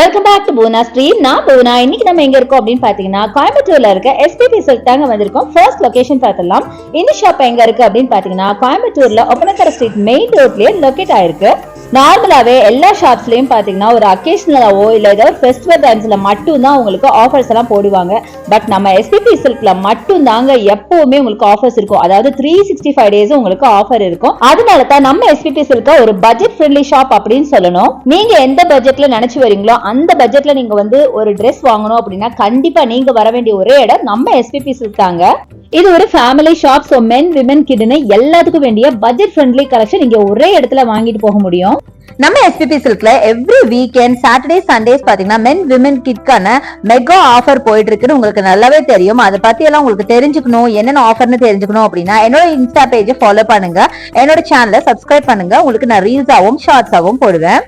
Welcome back to Poona street. நான் பூனா. இன்னைக்கு நம்ம எங்க இருக்கோம் அப்படின்னு பாத்தீங்கன்னா கோயம்புத்தூர்ல இருக்க எஸ்பிபி சில்க் தாங்க வந்திருக்கோம். ஃபர்ஸ்ட் லொகேஷன் பார்த்தலாம். இந்த ஷாப் எங்க இருக்கு அப்படின்னு பாத்தீங்கன்னா கோயம்புத்தூர்ல ஒப்பனக்கரை ஸ்ட்ரீட் மெயின் ரோட்லயே லொகேட் ஆயிருக்கு. நார்மலாவே எல்லா ஷாப்ஸ்லயும் பாத்தீங்கன்னா ஒரு அக்கேஷனலாவோ இல்ல ஏதாவது ஃபெஸ்டிவல் டைம்ஸ்ல மட்டும் தான் உங்களுக்கு ஆஃபர்ஸ் எல்லாம் போடுவாங்க. பட் நம்ம எஸ்பிபி சில்க்ல மட்டும் தாங்க எப்பவுமே உங்களுக்கு ஆஃபர்ஸ் இருக்கும். அதாவது 365 டேஸ் உங்களுக்கு ஆஃபர் இருக்கும். அதனால தான் நம்ம எஸ்பிபி சில்க ஒரு பட்ஜெட் ஃப்ரெண்ட்லி ஷாப் அப்படின்னு சொல்லணும். நீங்க எந்த பட்ஜெட்ல நினைச்சு வரீங்களோ அந்த பட்ஜெட்ல நீங்க வந்து ஒரு ட்ரெஸ் வாங்கணும் அப்படின்னா கண்டிப்பா நீங்க வர வேண்டிய ஒரே இடம் நம்ம எஸ்பிபி சில்க் தாங்க. இது ஒரு family shop. So men women கிட்னு எல்லாத்துக்கும் வேண்டிய பட்ஜெட் ஃப்ரெண்ட்லி கலெக்ஷன் இங்க ஒரே இடத்துல வாங்கிட்டு போக முடியும். நம்ம எஸ்பிபி சில்க்ல எவ்ரி வீக்கெண்ட் சாட்டர்டே சண்டேஸ் பாத்தீங்கன்னா மென் விமன் கிட்கான மெகா ஆஃபர் போயிட்டு இருக்குன்னு உங்களுக்கு நல்லாவே தெரியும். அதை பத்தி எல்லாம் உங்களுக்கு தெரிஞ்சுக்கணும், என்னென்ன ஆஃபர்னு தெரிஞ்சுக்கணும் அப்படின்னா என்னோட இன்ஸ்டா பேஜை ஃபாலோ பண்ணுங்க, என்னோட சேனலை சப்ஸ்கிரைப் பண்ணுங்க. உங்களுக்கு நான் ரீல்ஸாவும் ஷார்ட்ஸாவும் போடுவேன்.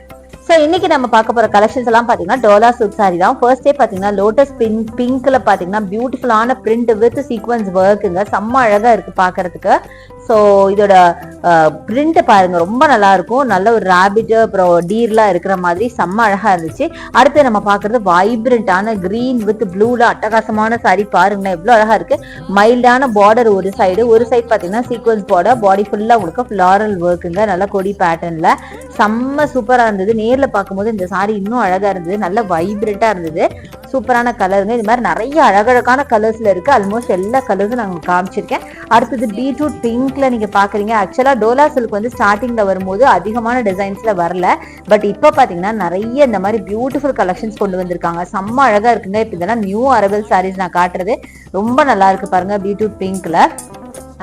சோ இன்னைக்கு நம்ம பார்க்க போற கலெக்ஷன்ஸ் எல்லாம் பாத்தீங்கன்னா டோலா சில்க் சாரி தான். ஃபர்ஸ்ட் டே பாத்தீங்கன்னா லோட்டஸ் பிங்க்ல பாத்தீங்கன்னா பியூட்டிஃபுல்லான பிரிண்ட் வித் சீக்வன்ஸ் ஒர்க்குங்க. செம்ம அழகா இருக்கு பாக்குறதுக்கு. ஸோ இதோட பிரிண்ட் பாருங்க, ரொம்ப நல்லா இருக்கும். நல்ல ஒரு ராபிட் அப்புறம் டீர்லாம் இருக்கிற மாதிரி செம்ம அழகா இருந்துச்சு. அடுத்து நம்ம பாக்குறது வைப்ரண்டான கிரீன் வித் ப்ளூல அட்டகாசமான சாரி பாருங்களேன், எவ்வளவு அழகா இருக்கு. மைல்டான பார்டர் ஒரு சைடு பாத்தீங்கன்னா சீக்வன்ஸ் பார்டர், பாடி ஃபுல்லா உங்களுக்கு ஃபிளாரல் ஒர்க்குங்க. நல்ல கொடி பேட்டர்ன்ல செம்ம சூப்பரா இருந்தது. நேர்ல பார்க்கும்போது இந்த சாரி இன்னும் அழகா இருந்தது, நல்ல வைப்ரண்டா இருந்தது. சூப்பரான கலருங்க. இது மாதிரி நிறைய அழகழகான கலர்ஸ்ல இருக்கு. ஆல்மோஸ்ட் எல்லா கலர்ஸும் நான் காமிச்சிருக்கேன். அடுத்தது பீட்ரூட் பிங்க்ல நீங்க பாக்குறீங்க. ஆக்சுவலா டோலா சில்க் வந்து ஸ்டார்டிங்ல வரும்போது அதிகமான டிசைன்ஸ்ல வரல. பட் இப்ப பாத்தீங்கன்னா நிறைய இந்த மாதிரி பியூட்டிஃபுல் கலெக்ஷன்ஸ் கொண்டு வந்திருக்காங்க. செம்ம அழகா இருக்குங்க. இப்ப இதெல்லாம் நியூ அரபிள் சாரீஸ் நான் காட்டுறது ரொம்ப நல்லா இருக்கு பாருங்க, பீட்ரூட் பிங்க்ல.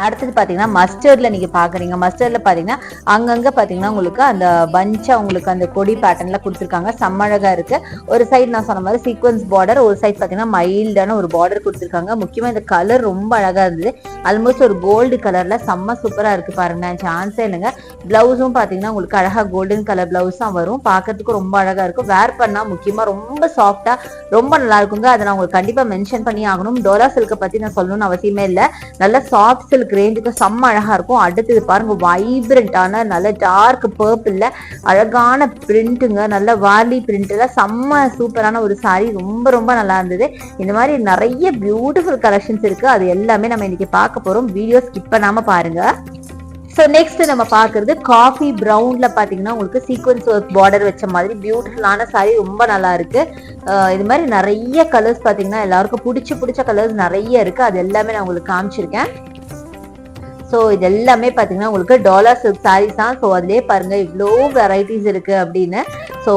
அடுத்தது பாத்தீங்கன்னா மஸ்டர்ட்ல நீங்க பாக்குறீங்க. மஸ்டர்ட்ல பாத்தீங்கன்னா அங்கங்க பாத்தீங்கன்னா உங்களுக்கு அந்த பஞ்சா உங்களுக்கு அந்த கொடி பேட்டர்ன்ல கொடுத்துருக்காங்க. செம்ம அழகா இருக்கு. ஒரு சைடு நான் சொன்ன மாதிரி சீக்வன்ஸ் பார்டர், ஒரு சைடு பாத்தீங்கன்னா மைல்டான ஒரு பார்டர் கொடுத்துருக்காங்க. முக்கியமா இந்த கலர் ரொம்ப அழகா இருந்தது. ஆல்மோஸ்ட் ஒரு கோல்டு கலர்ல செம்ம சூப்பரா இருக்கு பாருங்க, சான்ஸே இல்லைங்க. பிளவுஸும் பாத்தீங்கன்னா உங்களுக்கு அழகா கோல்டன் கலர் பிளவுஸ் தான் வரும். பாக்குறதுக்கு ரொம்ப அழகா இருக்கும். வேர் பண்ணா முக்கியமா ரொம்ப சாஃப்டா ரொம்ப நல்லா இருக்குங்க. அதை நான் உங்களுக்கு கண்டிப்பா மென்ஷன் பண்ணி ஆகணும். டோலா சில்க பத்தி நான் சொல்லணும்னு அவசியமே இல்லை. நல்ல சாஃப்ட் சில்க் ரேஞ்சுக்கு செம்ம அழகா இருக்கும். அடுத்தது பாருங்க, வைப்ரண்டான நல்ல டார்க் பர்பிள்ல அழகான பிரிண்ட்டுங்க. நல்ல வாலி பிரிண்ட்ல செம்ம சூப்பரான ஒரு சாரி, ரொம்ப ரொம்ப நல்லா இருந்தது. இந்த மாதிரி நிறைய பியூட்டிஃபுல் கலெக்ஷன்ஸ் இருக்கு. அது எல்லாமே நம்ம இன்னைக்கு பார்க்க போறோம். வீடியோ ஸ்கிப் பண்ணாம பாருங்க. ஸோ நெக்ஸ்ட் நம்ம பாக்குறது காஃபி ப்ரௌன்ல பாத்தீங்கன்னா உங்களுக்கு சீக்வன்ஸ் ஒர்க் பார்டர் வச்ச மாதிரி பியூட்டிஃபுல்லான சாரி, ரொம்ப நல்லா இருக்கு. இது மாதிரி நிறைய கலர்ஸ் பாத்தீங்கன்னா எல்லாருக்கும் பிடிச்ச கலர்ஸ் நிறைய இருக்கு. அது எல்லாமே நான் உங்களுக்கு காமிச்சிருக்கேன். ஸோ இது எல்லாமே பார்த்தீங்கன்னா உங்களுக்கு டோலா சில்க் சாரீஸ் தான். ஸோ அதுலேயே பாருங்க இவ்வளோ வெரைட்டிஸ் இருக்கு அப்படின்னு. ஸோ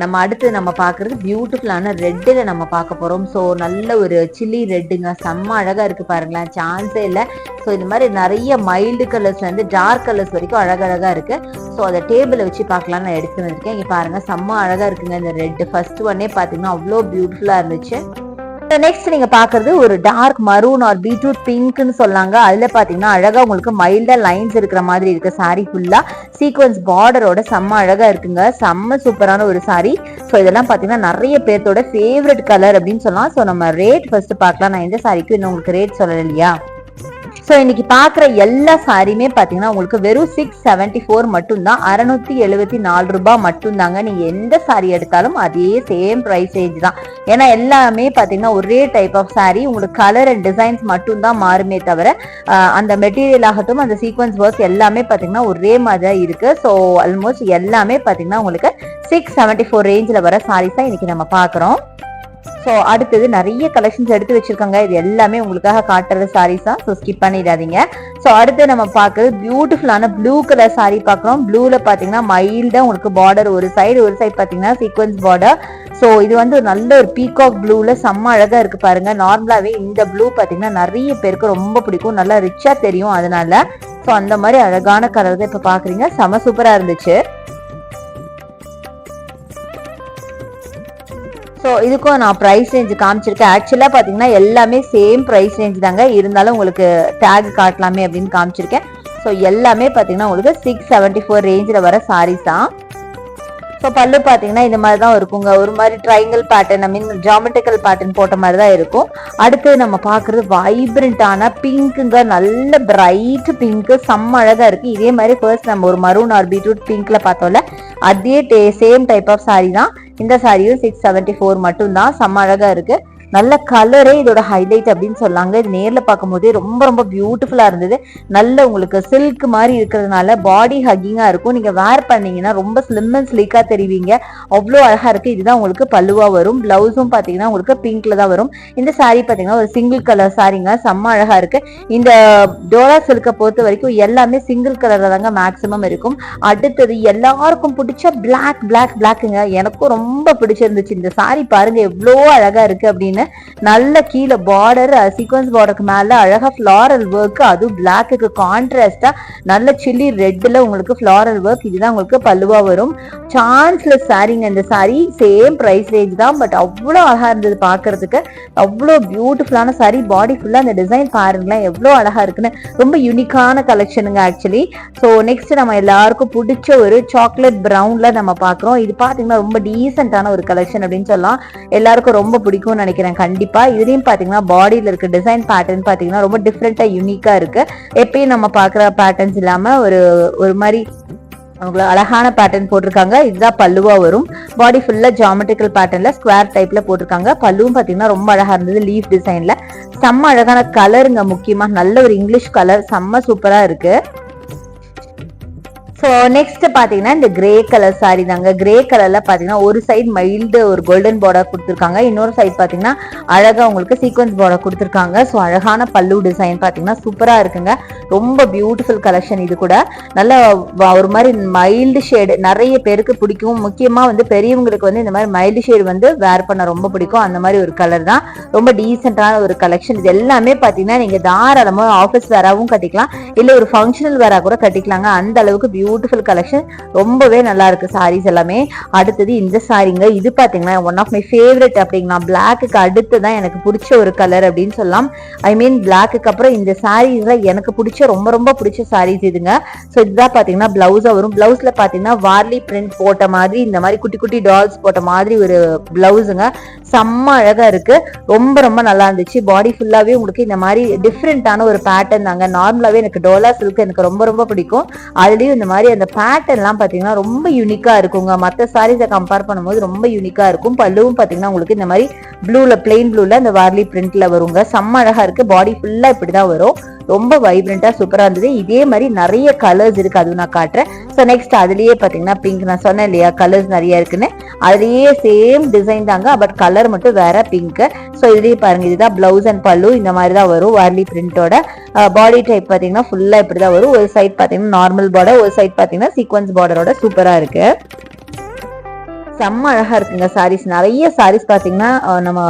நம்ம அடுத்து நம்ம பார்க்கறது பியூட்டிஃபுல்லான ரெட்டில் நம்ம பார்க்க போகிறோம். ஸோ நல்ல ஒரு சில்லி ரெட்டுங்க, செம்ம அழகாக இருக்கு பாருங்களேன், சான்ஸே இல்லை. ஸோ இந்த மாதிரி நிறைய மைல்டு கலர்ஸ்ல இருந்து டார்க் கலர்ஸ் வரைக்கும் அழகழகா இருக்கு. ஸோ அதை டேபிளை வச்சு பார்க்கலாம்னு நான் எடுத்து வந்திருக்கேன். இங்கே பாருங்க செம்ம அழகா இருக்குங்க. இந்த ரெட் ஃபர்ஸ்ட் ஒன்னே பார்த்தீங்கன்னா அவ்வளோ பியூட்டிஃபுல்லா இருந்துச்சு. நெக்ஸ்ட் நீங்க பாக்குறது ஒரு டார்க் மரூன் ஆர் பீட்ரூட் பிங்க்னு சொல்லாங்க. அதுல பாத்தீங்கன்னா அழகா உங்களுக்கு மைல்டா லைன்ஸ் இருக்கிற மாதிரி இருக்கு. சாரி ஃபுல்லா சீக்வன்ஸ் பார்டரோட செம்ம அழகா இருக்குங்க. செம்ம சூப்பரான ஒரு சாரி. ஸோ இதெல்லாம் பாத்தீங்கன்னா நிறைய பேர்த்தோட ஃபேவரட் கலர் அப்படின்னு சொல்லலாம். ஸோ நம்ம ரேட் ஃபர்ஸ்ட் பார்க்கலாம். நான் எந்த சாரிக்கும் இன்னும் உங்களுக்கு ரேட் சொல்லல இல்லையா. ஸோ இன்னைக்கு பார்க்குற எல்லா சாரியுமே பார்த்தீங்கன்னா உங்களுக்கு வெறும் 674 மட்டும்தான், 674 ரூபாய் மட்டும்தாங்க. நீங்கள் எந்த சாரி எடுத்தாலும் அதே சேம் ப்ரைஸ் ரேஞ்ச் தான். ஏன்னா எல்லாமே பார்த்தீங்கன்னா ஒரே டைப் ஆஃப் சாரி, உங்களுக்கு கலர் அண்ட் டிசைன்ஸ் மட்டும்தான் மாறுமே தவிர அந்த மெட்டீரியல் ஆகட்டும் அந்த சீக்வன்ஸ் ஒர்க் எல்லாமே பார்த்தீங்கன்னா ஒரே மாதிரி தான் இருக்கு. ஸோ ஆல்மோஸ்ட் எல்லாமே பார்த்தீங்கன்னா உங்களுக்கு 674 ரேஞ்சில் வர சாரீஸ் தான் இன்னைக்கு நம்ம பார்க்குறோம். ஸோ அடுத்தது நிறைய கலெக்ஷன்ஸ் எடுத்து வச்சிருக்காங்க. இது எல்லாமே உங்களுக்காக காட்டுற சாரீஸ் தான். ஸோ ஸ்கிப் பண்ணிடாதீங்க. ஸோ அடுத்து நம்ம பார்க்கறது பியூட்டிஃபுல்லான ப்ளூ கலர் சாரி பார்க்குறோம். ப்ளூல பார்த்தீங்கன்னா மைல்டா உங்களுக்கு பார்டர் ஒரு சைடு பார்த்தீங்கன்னா சீக்வன்ஸ் பார்டர். ஸோ இது வந்து நல்ல ஒரு பீகாக் ப்ளூல செம்ம அழகா இருக்கு பாருங்க. நார்மலாவே இந்த ப்ளூ பார்த்தீங்கன்னா நிறைய பேருக்கு ரொம்ப பிடிக்கும், நல்லா ரிச்சா தெரியும் அதனால. ஸோ அந்த மாதிரி அழகான கலர் தான் இப்போ பாக்குறீங்க. செம சூப்பரா இருந்துச்சு. ஸோ இதுக்கும் நான் ப்ரைஸ் ரேஞ்ச் காமிச்சிருக்கேன். ஆக்சுவலாக பார்த்தீங்கன்னா எல்லாமே சேம் ப்ரைஸ் ரேஞ்ச் தாங்க, இருந்தாலும் உங்களுக்கு டேக் காட்டலாமே அப்படின்னு காமிச்சிருக்கேன். ஸோ எல்லாமே பார்த்தீங்கன்னா உங்களுக்கு 674 ரேஞ்சில் வர சாரீஸ் தான். ஸோ பல்லு பார்த்தீங்கன்னா இந்த மாதிரி தான் இருக்குங்க. ஒரு மாதிரி ட்ரையாங்கிள் பேட்டர்ன், ஐ மீன் ஜியோமெட்ரிக்கல் பேட்டர்ன் போட்ட மாதிரி தான் இருக்கும். அடுத்து நம்ம பார்க்குறது வைப்ரண்டான பிங்க்குங்க, நல்ல பிரைட் பிங்க், செம்ம அழகா இருக்கு. இதே மாதிரி ஃபர்ஸ்ட் நம்ம ஒரு மரூன் ஆர் பீட்ரூட் பிங்க்ல பார்த்தோம்ல, அதே சேம் டைப் ஆஃப் சாரி தான். இந்த சாரியும் 674 மட்டும் தான். செம்ம அழகா இருக்கு. நல்ல கலரே இதோட ஹைலைட் அப்படின்னு சொல்லாங்க. இது நேர்ல பார்க்கும் போதே ரொம்ப ரொம்ப பியூட்டிஃபுல்லா இருந்தது. நல்ல உங்களுக்கு சில்க் மாதிரி இருக்கிறதுனால பாடி ஹக்கிங்கா இருக்கும். நீங்க வேர் பண்ணீங்கன்னா ரொம்ப ஸ்லிம் அண்ட் ஸ்லீக்கா தெரிவிங்க. அவ்வளோ அழகா இருக்கு. இதுதான் உங்களுக்கு பல்லுவா வரும். பிளவுஸும் பாத்தீங்கன்னா உங்களுக்கு பிங்க்ல தான் வரும். இந்த சாரி பாத்தீங்கன்னா ஒரு சிங்கிள் கலர் சாரிங்க. செம்ம அழகா இருக்கு. இந்த டோரா சில்கை பொறுத்த வரைக்கும் எல்லாமே சிங்கிள் கலர்ல தாங்க மேக்சிமம் இருக்கும். அடுத்தது எல்லாருக்கும் பிடிச்ச பிளாக்குங்க. எனக்கும் ரொம்ப பிடிச்சிருந்துச்சு. இந்த சாரி பாருங்க எவ்வளோ அழகா இருக்கு அப்படின்னு. நல்ல கீழே பார்டர் சீக்வன்ஸ் பார்டருக்கு மேல அழகா ஃபிளாரல் ஒர்க், அதுவும் பிளாக்கு கான்ட்ராஸ்டா நல்ல சில்லி ரெட்ல உங்களுக்கு ஃபிளாரல் ஒர்க். இதுதான் உங்களுக்கு பல்லுவா வரும். சான்ஸ்லெஸ் சாரிங்க. இந்த சாரி சேம் பிரைஸ் ரேஞ்ச் தான். பட் அவ்வளோ அழகா இருந்தது பாக்குறதுக்கு. அவ்வளோ பியூட்டிஃபுல்லான சாரி. பாடி ஃபுல்லா அந்த டிசைன் பாருங்களேன் எவ்வளோ அழகா இருக்குன்னு. ரொம்ப யூனிக்கான கலெக்ஷனுங்க ஆக்சுவலி. ஸோ நெக்ஸ்ட் நம்ம எல்லாருக்கும் பிடிச்ச ஒரு சாக்லேட் ப்ரௌன்ல நம்ம பாக்குறோம். இது பாத்தீங்கன்னா ரொம்ப டீசென்டான ஒரு கலெக்ஷன் அப்படின்னு சொல்லலாம். எல்லாருக்கும் ரொம்ப பிடிக்கும்னு நினைக்கிறேன் கண்டிப்பா. இதுலயும் பாத்தீங்கன்னா பாடியில இருக்க டிசைன் பேட்டர்ன் பாத்தீங்கன்னா ரொம்ப டிஃப்ரெண்டா யூனிக்கா இருக்கு. எப்பயும் நம்ம பாக்குற பேட்டர்ன்ஸ் இல்லாம ஒரு மாதிரி அழகான பேட்டர்ன் போட்டிருக்காங்க. இதுதான் பல்லுவா வரும். பாடி ஃபுல்லா ஜியோமெட்ரிக்கல் பேட்டர்ன்ல ஸ்கொயர் டைப்ல போட்டிருக்காங்க. பல்லுவும் பாத்தீங்கன்னா ரொம்ப அழகா இருந்தது. லீஃப் டிசைன்ல செம்ம அழகான கலருங்க. முக்கியமா நல்ல ஒரு இங்கிலீஷ் கலர். செம்ம சூப்பரா இருக்கு. ஸோ நெக்ஸ்ட் பாத்தீங்கன்னா இந்த கிரே கலர் சாரி தாங்க. கிரே கலர்ல பாத்தீங்கன்னா ஒரு சைடு மைல்டு ஒரு கோல்டன் பார்டர் கொடுத்துருக்காங்க. இன்னொரு சைடு பாத்தீங்கன்னா அழகா உங்களுக்கு சீக்வன்ஸ் பார்டர் கொடுத்துருக்காங்க. ஸோ அழகான பல்லு டிசைன் பாத்தீங்கன்னா சூப்பரா இருக்குங்க. ரொம்ப பியூட்டிஃபுல் கலெக்ஷன். இது கூட நல்ல ஒரு மாதிரி மைல்டு ஷேடு நிறைய பேருக்கு பிடிக்கும். முக்கியமா வந்து பெரியவங்களுக்கு வந்து இந்த மாதிரி மைல்டு ஷேடு வந்து வேர் பண்ண ரொம்ப பிடிக்கும். அந்த மாதிரி ஒரு கலர் தான். ரொம்ப டீசென்டான ஒரு கலெக்ஷன். இது எல்லாமே பாத்தீங்கன்னா நீங்க தாராளமா ஆஃபீஸ் வேராவும் கட்டிக்கலாம், இல்ல ஒரு ஃபங்க்ஷனல் வேரா கூட கட்டிக்கலாங்க. அந்த அளவுக்கு பியூட்டிஃபுல் கலெக்ஷன். ரொம்பவே நல்லா இருக்கு சாரீஸ் எல்லாமே. அடுத்தது இந்த சாரிங்க. இது பாத்தீங்கன்னா ஒன் ஆஃப் மை ஃபேவரட் அப்படிங்களா. பிளாக்கு அடுத்து தான் எனக்கு பிடிச்ச ஒரு கலர் அப்படின்னு சொல்லலாம். ஐ மீன் பிளாக்கு அப்புறம் இந்த சாரீஸ்ல எனக்கு பிடிச்ச ரொம்ப ரொம்ப பிடிச்ச சாரீஸ் இதுங்க. ஸோ இதுதான் பாத்தீங்கன்னா பிளவுஸா வரும். பிளவுஸ்ல பாத்தீங்கன்னா வார்லி பிரிண்ட் போட்ட மாதிரி இந்த மாதிரி குட்டி குட்டி டால்ஸ் போட்ட மாதிரி ஒரு பிளவுஸுங்க. செம்ம அழகா இருக்கு. ரொம்ப ரொம்ப நல்லா இருந்துச்சு. பாடி ஃபுல்லாவே உங்களுக்கு இந்த மாதிரி டிஃப்ரெண்டான ஒரு பேட்டர்ன் தாங்க. நார்மலாவே எனக்கு டோலா சில்க் எனக்கு ரொம்ப ரொம்ப பிடிக்கும். அதுலயும் இந்த மாதிரி அந்த பேட்டர்ன் எல்லாம் பாத்தீங்கன்னா ரொம்ப யூனிக்கா இருக்குங்க. மற்ற சாரீஸை கம்பேர் பண்ணும்போது ரொம்ப யூனிக்கா இருக்கும். பல்லுவும் பாத்தீங்கன்னா உங்களுக்கு இந்த மாதிரி ப்ளூல பிளெயின் ப்ளூல இந்த வார்லி பிரிண்ட்ல வருங்க. செம்ம அழகா இருக்கு. பாடி ஃபுல்லா இப்படிதான் வரும். ரொம்ப வைப்ரண்டா சூப்பரா இருந்தது. இதே மாதிரி நிறைய கலர்ஸ் இருக்கு, அதுவும் நான் காட்டுறேன். ஸோ நெக்ஸ்ட் அதுலயே பாத்தீங்கன்னா பிங்க். நான் சொன்னேன் இல்லையா கலர்ஸ் நிறைய இருக்குன்னு. அதுலயே சேம் டிசைன் தாங்க, பட் கலர் மட்டும் வேற பிங்க். ஸோ இதுலயே பாருங்க இதுதான் பிளவுஸ் அண்ட் பல்லு. இந்த மாதிரி தான் வரும். வார்லி பிரிண்டோட பாடி டைப் பாத்தீங்கன்னா ஃபுல்லா இப்படிதான் வரும். ஒரு சைட் பாத்தீங்கன்னா நார்மல் பார்டர், ஒரு சைட் பாத்தீங்கன்னா சீக்வன்ஸ் பார்டரோட சூப்பரா இருக்கு. செம்ம அழகா இருக்குங்க சாரீஸ். நிறைய சாரீஸ் பாத்தீங்கன்னா நம்ம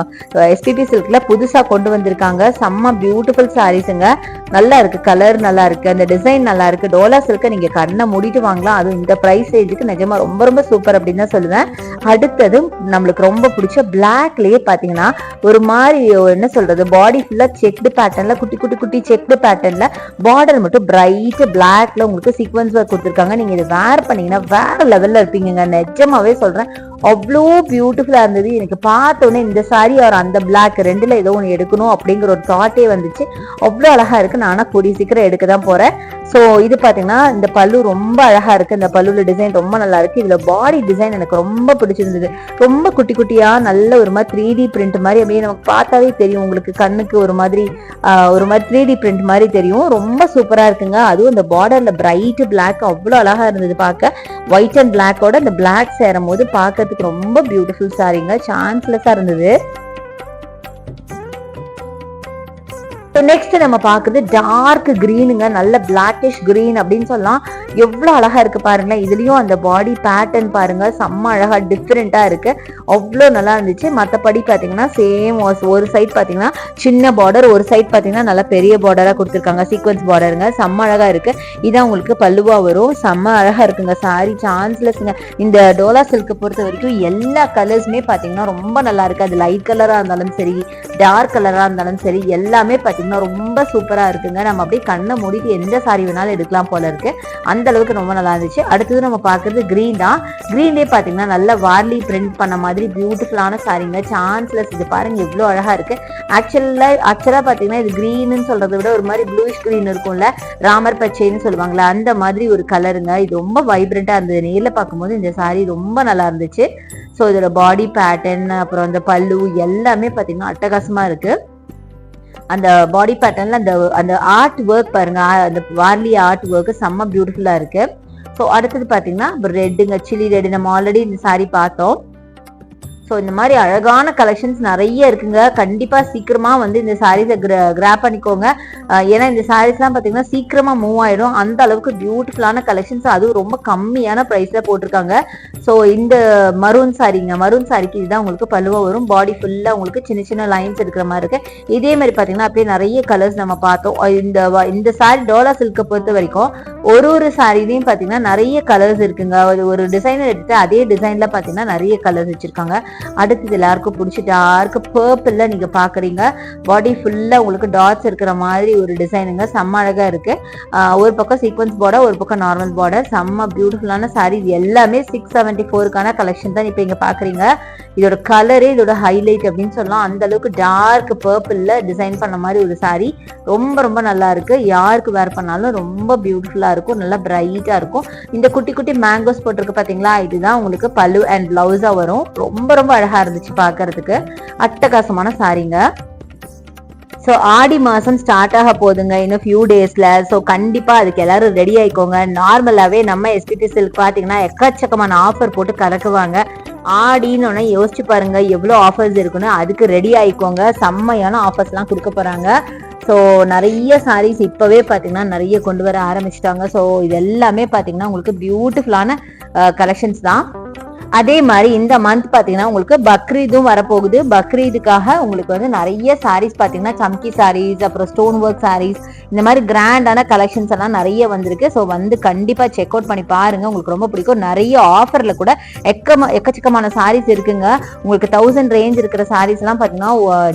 எஸ்பிபி சில்க்ல புதுசா கொண்டு வந்திருக்காங்க. செம்ம பியூட்டிஃபுல் சாரீஸுங்க. நல்லா இருக்கு. கலர் நல்லா இருக்கு. அந்த டிசைன் நல்லா இருக்கு. டோலா சில்க நீங்க கண்ணை மூடிட்டு வாங்கலாம். அதுவும் இந்த பிரைஸ் ரேஞ்சுக்கு நிஜமா ரொம்ப ரொம்ப சூப்பர் அப்படின்னு தான் சொல்லுவேன். அடுத்தது நம்மளுக்கு ரொம்ப பிடிச்ச பிளாக்லயே பாத்தீங்கன்னா ஒரு மாதிரி என்ன சொல்றது பாடி ஃபுல்லா செக்டு பேட்டர்ன்ல குட்டி குட்டி குட்டி செக்டு பேட்டர்ன்ல பார்டர் மட்டும் பிரைட் பிளாக்ல உங்களுக்கு சீக்வன்ஸ் ஒர்க் கொடுத்துருக்காங்க. நீங்க இதை வேர் பண்ணீங்கன்னா வேற லெவல்ல இருப்பீங்க. நிஜமாவே சொல்றேன். அவ்வளோ பியூட்டிஃபுல்லா இருந்தது. எனக்கு பார்த்தோன்னே இந்த சாரி அவர் அந்த பிளாக் ரெண்டுல ஏதோ ஒன்று எடுக்கணும் அப்படிங்கிற ஒரு தாட்டே வந்துச்சு. அவ்வளோ அழகா இருக்கு. நானா கூடிய சீக்கிரம் எடுக்க தான் போறேன். ஸோ இது பாத்தீங்கன்னா இந்த பல்லு ரொம்ப அழகா இருக்கு. இந்த பல்லுல டிசைன் ரொம்ப நல்லா இருக்கு. இதுல பாடி டிசைன் எனக்கு ரொம்ப பிடிச்சிருந்தது. ரொம்ப குட்டி குட்டியா நல்ல ஒரு மாதிரி 3D பிரிண்ட் மாதிரி அப்படியே நமக்கு பார்த்தாவே தெரியும். உங்களுக்கு கண்ணுக்கு ஒரு மாதிரி 3D பிரிண்ட் மாதிரி தெரியும். ரொம்ப சூப்பரா இருக்குங்க. அதுவும் இந்த பார்டர்ல பிரைட் பிளாக் அவ்வளோ அழகா இருந்தது பார்க்க. ஒயிட் அண்ட் பிளாக்கோட இந்த பிளாக் சேரும் போது பார்க்கறதுக்கு ரொம்ப பியூட்டிஃபுல் சாரிங்க. சான்ஸ்லெஸ்ஸா இருந்தது. நெக்ஸ்ட் நம்ம பாக்குறது டார்க் கிரீனுங்க. நல்ல பிளாக்கிஷ் கிரீன் அப்படின்னு சொல்லலாம். எவ்வளவு அழகா இருக்கு பாருங்களேன். இதுலயும் அந்த பாடி பேட்டர்ன் பாருங்க செம்ம அழகா டிஃப்ரெண்டா இருக்கு. அவ்வளோ நல்லா இருந்துச்சு. மற்றபடி பாத்தீங்கன்னா சேம் ஒரு சைட் பாத்தீங்கன்னா சின்ன பார்டர், ஒரு சைட் பாத்தீங்கன்னா நல்லா பெரிய பார்டரா கொடுத்துருக்காங்க. சீக்வன்ஸ் பார்டருங்க. செம்ம அழகா இருக்கு. இதான் உங்களுக்கு பல்லுவா வரும். செம்ம அழகா இருக்குங்க சாரி. சான்ஸ்லெஸ்ங்க. இந்த டோலா சில்க் பொறுத்த வரைக்கும் எல்லா கலர்ஸுமே பாத்தீங்கன்னா ரொம்ப நல்லா இருக்கு. அது லைட் கலரா இருந்தாலும் சரி, டார்க் கலரா இருந்தாலும் சரி, எல்லாமே பாத்தீங்கன்னா பாத்தீங்கன்னா ரொம்ப சூப்பரா இருக்குங்க. நம்ம அப்படியே கண்ணை மூடிட்டு எந்த சாரி வேணாலும் எடுக்கலாம் போல இருக்கு, அந்த அளவுக்கு ரொம்ப நல்லா இருந்துச்சு. அடுத்தது நம்ம பாக்குறது கிரீன் தான். கிரீன்லேயே பாத்தீங்கன்னா நல்ல வார்லி பிரிண்ட் பண்ண மாதிரி பியூட்டிஃபுல்லான சாரிங்க, சான்ஸ்லெஸ். இது பாருங்க எவ்வளவு அழகா இருக்கு. ஆக்சுவலா பாத்தீங்கன்னா இது கிரீன்னு சொல்றதை விட ஒரு மாதிரி ப்ளூஷ் கிரீன் இருக்கும்ல, ராமர் பச்சைன்னு சொல்லுவாங்களா, அந்த மாதிரி ஒரு கலருங்க. இது ரொம்ப வைப்ரண்டா இருந்தது. நேர்ல பார்க்கும்போது இந்த சாரி ரொம்ப நல்லா இருந்துச்சு. ஸோ இதோட பாடி பேட்டர்ன், அப்புறம் அந்த பல்லு எல்லாமே பாத்தீங்கன்னா அட்டகாசமா இருக்கு. அந்த பாடி பேட்டர்ன்ல அந்த ஆர்ட் ஒர்க் பாருங்க, அந்த வார்லி ஆர்ட் ஒர்க் செம்ம பியூட்டிஃபுல்லா இருக்கு. ஸோ அடுத்தது பாத்தீங்கன்னா ரெட்டுங்க, சில்லி ரெட். நம்ம ஆல்ரெடி இந்த சாரி பார்த்தோம். ஸோ இந்த மாதிரி அழகான கலெக்ஷன்ஸ் நிறைய இருக்குங்க. கண்டிப்பா சீக்கிரமா வந்து இந்த சாரீஸை கிராப் பண்ணிக்கோங்க. ஏன்னா இந்த சாரீஸ்லாம் பார்த்தீங்கன்னா சீக்கிரமா மூவ் ஆயிடும். அந்த அளவுக்கு பியூட்டிஃபுல்லான கலெக்ஷன்ஸ், அதுவும் ரொம்ப கம்மியான ப்ரைஸ்ல போட்டிருக்காங்க. ஸோ இந்த மரூன் சாரிக்கு இதுதான் உங்களுக்கு பல்லுவா வரும். பாடி ஃபுல்லா உங்களுக்கு சின்ன சின்ன லைன்ஸ் இருக்கிற மாதிரி இருக்கு. இதே மாதிரி பார்த்தீங்கன்னா அப்படியே நிறைய கலர்ஸ் நம்ம பார்த்தோம். இந்த சாரி டோலா சில்கை பொறுத்த வரைக்கும் ஒரு சாரிலையும் பார்த்தீங்கன்னா நிறைய கலர்ஸ் இருக்குங்க. ஒரு டிசைனர் எடுத்து அதே டிசைன்ல பார்த்தீங்கன்னா நிறைய கலர்ஸ் வச்சிருக்காங்க. அடுத்தது எல்லாருக்கும் பிடிச்சி டார்க் பர்பிள்ல நீங்க பாக்குறீங்க. பாடி ஃபுல்லா உங்களுக்கு டாட்ஸ் இருக்கிற மாதிரி ஒரு டிசைனுங்க, செம்ம அழகா இருக்கு. ஒரு பக்கம் சீக்வன்ஸ் பார்டர், ஒரு பக்கம் நார்மல் பார்டர். செம்ம பியூட்டிஃபுல்லான சாரி. இது எல்லாமே 674க்கான கலெக்ஷன் தான் இப்ப இங்க பாக்குறீங்க. இதோட கலரே இதோட ஹைலைட் அப்படின்னு சொல்லலாம். அந்த அளவுக்கு டார்க் பர்பிள்ல டிசைன் பண்ண மாதிரி ஒரு சாரி. ரொம்ப ரொம்ப நல்லா இருக்கு. யாருக்கு வேர் பண்ணாலும் ரொம்ப பியூட்டிஃபுல்லா இருக்கும், நல்லா பிரைட்டா இருக்கும். இந்த குட்டி குட்டி மேங்கோஸ் போட்டிருக்கு பாத்தீங்களா, இதுதான் உங்களுக்கு பல்லு அண்ட் பிளவுஸா வரும். ரொம்ப ரொம்ப அழகா இருந்துச்சு பாக்குறதுக்கு. அட்டகாசமான சாரிங்க. ஸோ ஆடி மாசம் ஸ்டார்ட் ஆக போகுதுங்க இன்னும் ஃபியூ டேஸ்ல. ஸோ கண்டிப்பா அதுக்கு எல்லாரும் ரெடி ஆயிக்கோங்க. நார்மலாவே நம்ம எஸ்பிடி சில்க் பாத்தீங்கன்னா எக்கச்சக்கமான ஆஃபர் போட்டு கறக்குவாங்க. ஆடின்னு யோசிச்சு பாருங்க எவ்வளவு ஆஃபர்ஸ் இருக்குன்னு. அதுக்கு ரெடி ஆயிக்கோங்க. செம்மையான ஆஃபர்ஸ் எல்லாம் கொடுக்க போறாங்க. ஸோ நிறைய சாரீஸ் இப்பவே பாத்தீங்கன்னா நிறைய கொண்டு வர ஆரம்பிச்சிட்டாங்க. ஸோ இது எல்லாமே பாத்தீங்கன்னா உங்களுக்கு பியூட்டிஃபுல்லான கலெக்ஷன்ஸ் தான். அதே மாதிரி இந்த மந்த் பாத்தீங்கன்னா உங்களுக்கு பக்ரீதும் வரப்போகுது. பக்ரீதுக்காக உங்களுக்கு வந்து நிறைய சாரீஸ் பாத்தீங்கன்னா சம்கி சாரீஸ், அப்புறம் ஸ்டோன் ஒர்க் சாரீஸ், இந்த மாதிரி கிராண்டான கலெக்ஷன்ஸ் எல்லாம் நிறைய வந்திருக்கு. ஸோ வந்து கண்டிப்பா செக் அவுட் பண்ணி பாருங்க, உங்களுக்கு ரொம்ப பிடிக்கும். நிறைய ஆஃபர்ல கூட எக்கச்சக்கமான சாரீஸ் இருக்குங்க. உங்களுக்கு 1000 ரேஞ்ச் இருக்கிற சாரீஸ் எல்லாம் பாத்தீங்கன்னா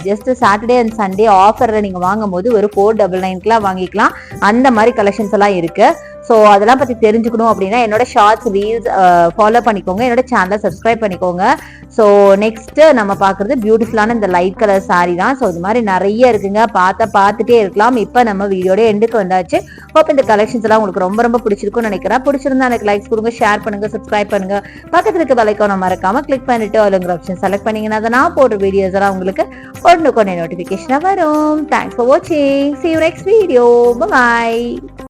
ஜஸ்ட் சாட்டர்டே அண்ட் சண்டே ஆஃபர்ல நீங்க வாங்கும் போது ஒரு 499 வாங்கிக்கலாம். அந்த மாதிரி கலெக்ஷன்ஸ் எல்லாம் இருக்கு. ஸோ அதெல்லாம் பத்தி தெரிஞ்சுக்கணும் அப்படின்னா என்னோட ஷார்ட்ஸ் ரீல்ஸ் ஃபாலோ பண்ணிக்கோங்க, என்னோட சேனலை சப்ஸ்கிரைப் பண்ணிக்கோங்க. ஸோ நெக்ஸ்ட் நம்ம பாக்குறது பியூட்டிஃபுல்லான இந்த லைட் கலர் சாரி தான். ஸோ இது மாதிரி நிறைய இருக்குங்க, பார்த்துட்டே இருக்கலாம். இப்போ நம்ம வீடியோட எண்டுக்கு வந்தாச்சு. ஹோப் இந்த கலெக்ஷன்ஸ் எல்லாம் உங்களுக்கு ரொம்ப ரொம்ப பிடிச்சிருக்கும்னு நினைக்கிறேன். பிடிச்சிருந்தா எனக்கு லைக்ஸ் கொடுங்க, ஷேர் பண்ணுங்க, சப்ஸ்கிரைப் பண்ணுங்க. பக்கத்துல இருக்க பெல் மறக்காம கிளிக் பண்ணிட்டு ஆளுங்கிற ஆப்ஷன் செலக்ட் பண்ணீங்கன்னா நான் போடுற வீடியோஸ் எல்லாம் உங்களுக்கு ஒன்றுக்கு நோட்டிபிகேஷனா வரும். தேங்க்ஸ் ஃபார் வாட்சிங். See you next video. Bye bye.